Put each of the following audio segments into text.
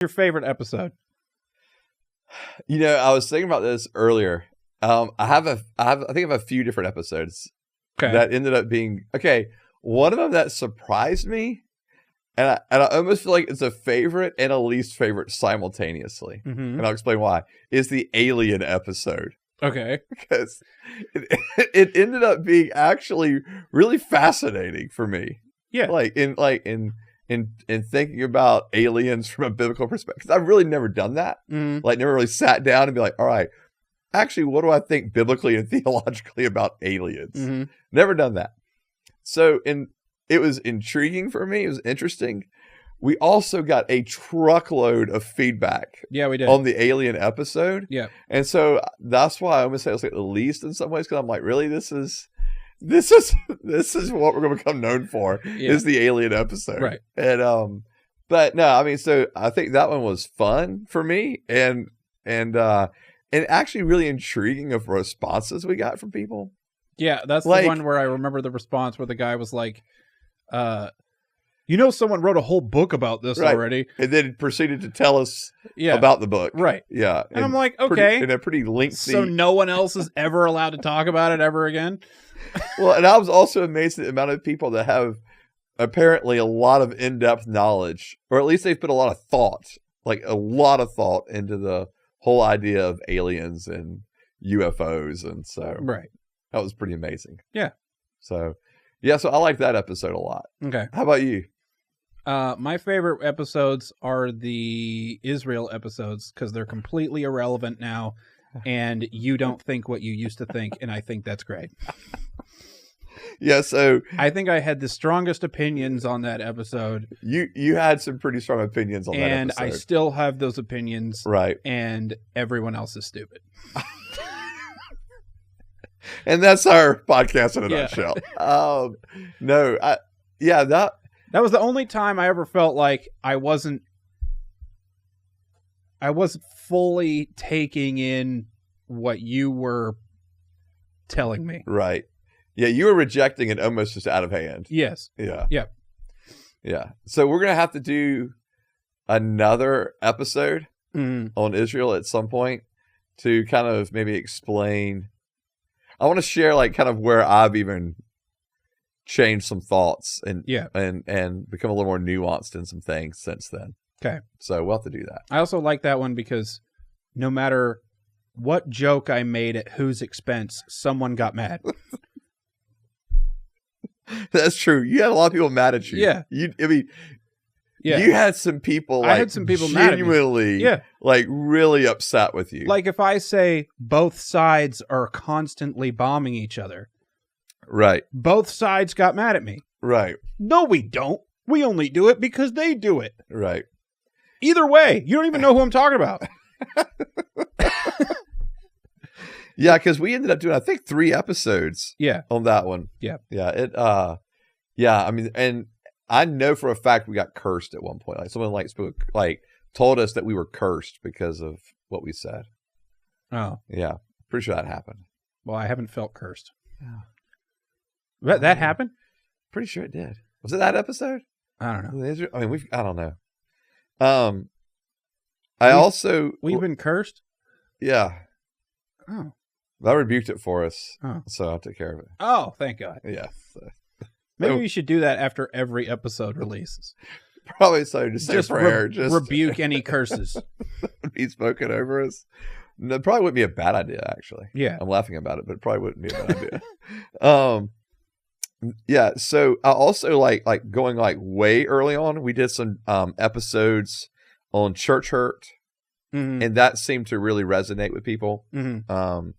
your favorite episode? I was thinking about this earlier. I think I have a few different episodes that ended up being one of them that surprised me, and I almost feel like it's a favorite and a least favorite simultaneously. And I'll explain why. Is the alien episode. Okay. Because it ended up being actually really fascinating for me. Yeah. In thinking about aliens from a biblical perspective. 'Cause I've really never done that. Never really sat down and be like, all right, actually, what do I think biblically and theologically about aliens? Never done that. So it was intriguing for me. It was interesting. We also got a truckload of feedback. Yeah, we did. On the alien episode. Yeah. And so that's why I almost say it's like the least in some ways, because I'm like, really, this is what we're going to become known for, is the alien episode. Right. And but no, I mean, so I think that one was fun for me, and actually really intriguing of responses we got from people. Yeah, that's the one where I remember the response where the guy was like, someone wrote a whole book about this already. And then proceeded to tell us about the book. Right. Yeah. And I'm like, okay. In a pretty lengthy. So no one else is ever allowed to talk about it ever again? Well, and I was also amazed at the amount of people that have apparently a lot of in-depth knowledge, or at least they've put a lot of thought into the whole idea of aliens and UFOs. And so that was pretty amazing. Yeah. So I like that episode a lot. Okay. How about you? My favorite episodes are the Israel episodes because they're completely irrelevant now, and you don't think what you used to think, and I think that's great. Yeah, so I think I had the strongest opinions on that episode. You had some pretty strong opinions on that episode. And I still have those opinions. Right. And everyone else is stupid. And that's our podcast in a nutshell. That was the only time I ever felt like I wasn't fully taking in what you were telling me. Right. Yeah, you were rejecting it almost just out of hand. Yes. Yeah. Yep. Yeah. So we're going to have to do another episode on Israel at some point to kind of maybe explain. I want to share kind of where I've even changed some thoughts and become a little more nuanced in some things since then. Okay. So we'll have to do that. I also like that one because no matter what joke I made at whose expense, someone got mad. That's true. You had a lot of people mad at you. Yeah. You had some people I had some people genuinely mad at me. Really upset with you. Like if I say both sides are constantly bombing each other. Right. Both sides got mad at me. Right. No, we don't. We only do it because they do it. Right. Either way, you don't even know who I'm talking about. Yeah, because we ended up doing, I think, 3 episodes. Yeah. On that one. Yeah. Yeah. I mean, and I know for a fact we got cursed at one point. Like someone told us that we were cursed because of what we said. Oh. Yeah. Pretty sure that happened. Well, I haven't felt cursed. Yeah. That happened? Pretty sure it did. Was it that episode? I don't know. I mean, I don't know. We've been cursed? Yeah. Oh. I rebuked it for us. Oh. So I took care of it. Oh, thank God. Yeah. Maybe we should do that after every episode releases. Probably so. Just say a prayer. Just rebuke any curses. Be spoken over us. No, it probably wouldn't be a bad idea, actually. Yeah. I'm laughing about it, but it probably wouldn't be a bad idea. Yeah. So I also like going way early on, we did some episodes on church hurt. Mm-hmm. And that seemed to really resonate with people. Mm-hmm.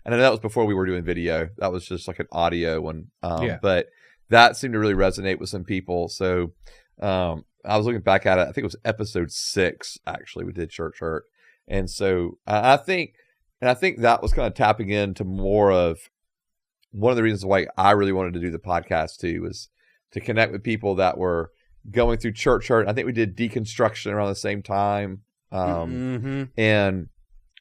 And that was before we were doing video. That was just like an audio one. But that seemed to really resonate with some people. So I was looking back at it. I think it was episode 6, actually, we did church hurt. And so I think that was kind of tapping into more of one of the reasons why I really wanted to do the podcast too, was to connect with people that were going through church hurt. I think we did deconstruction around the same time. And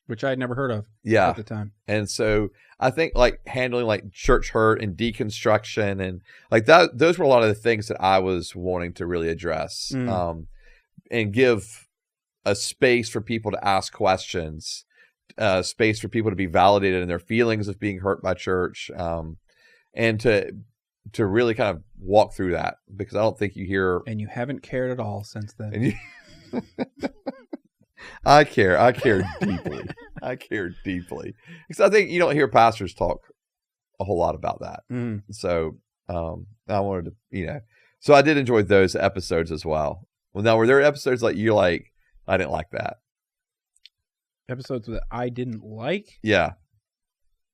which I had never heard of at the time. And so I think handling church hurt and deconstruction and that, those were a lot of the things that I was wanting to really address, and give a space for people to ask questions, space for people to be validated in their feelings of being hurt by church, and to really kind of walk through that, because I don't think you hear. And you haven't cared at all since then. And I care deeply. I care deeply, because I think you don't hear pastors talk a whole lot about that. So I wanted to, so I did enjoy those episodes as well. Well, now, were there episodes like you like, I didn't like that? Episodes that I didn't like? Yeah.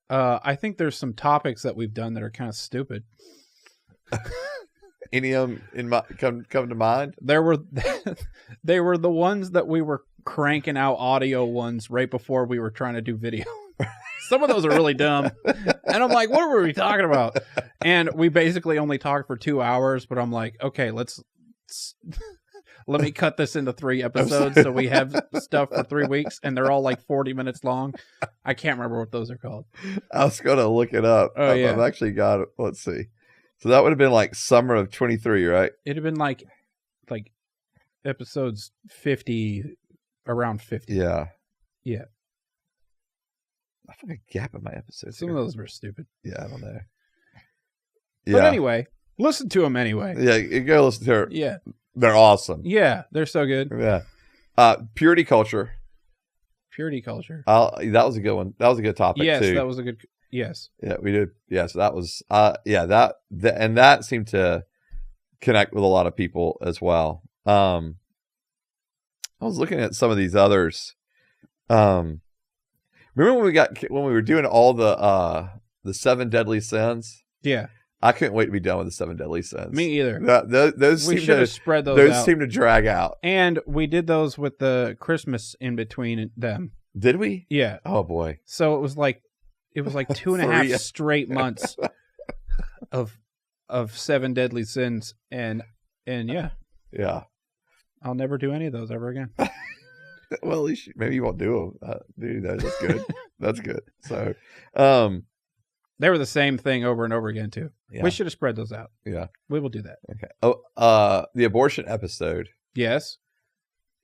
I think there's some topics that we've done that are kind of stupid. Any of them come to mind? They were the ones that we were cranking out audio ones right before we were trying to do video. Some of those are really dumb. And I'm like, what were we talking about? And we basically only talked for 2 hours, but I'm like, okay, let me cut this into 3 episodes so we have stuff for 3 weeks, and they're all like 40 minutes long. I can't remember what those are called. I was going to look it up. Oh, yeah. I've actually got it. Let's see. So that would have been like summer of 23, right? It'd have been like episodes 50, around 50. Yeah. Yeah. I found a gap in my episodes. Some of those were stupid. Yeah, I don't know. But anyway, listen to them anyway. Yeah, you go listen to her. Yeah. They're awesome. Yeah, they're so good. Yeah. Purity culture. Purity culture. That was a good one. That was a good topic, yes, too. Yes, that was a good... Yes. Yeah, we did. Yeah, so that was... and that seemed to connect with a lot of people as well. I was looking at some of these others. Remember when we were doing all the 7 deadly sins? Yeah. I couldn't wait to be done with the 7 deadly sins. Me either. Those we should have spread those out. Those seem to drag out. And we did those with the Christmas in between them. Did we? Yeah. Oh boy. So it was like 2.5 straight months of 7 deadly sins, and yeah. Yeah. I'll never do any of those ever again. Well, at least maybe you won't do them. Dude, that's good. That's good. So, they were the same thing over and over again too. Yeah. We should have spread those out. Yeah. We will do that. Okay. Oh, the abortion episode. Yes.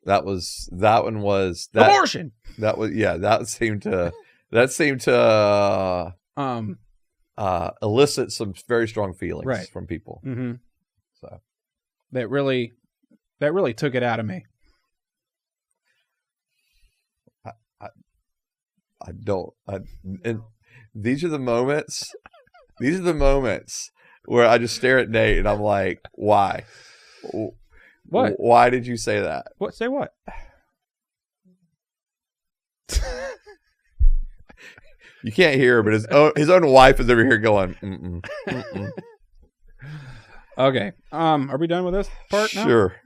That one was abortion. That was, yeah, that seemed to elicit some very strong feelings from people. Mm-hmm. So that really took it out of me. And these are the moments where I just stare at Nate and I'm like, why? What? Why did you say that? What? Say what? You can't hear, but his own wife is over here going, mm-mm, mm-mm. Okay. Are we done with this part now? Sure.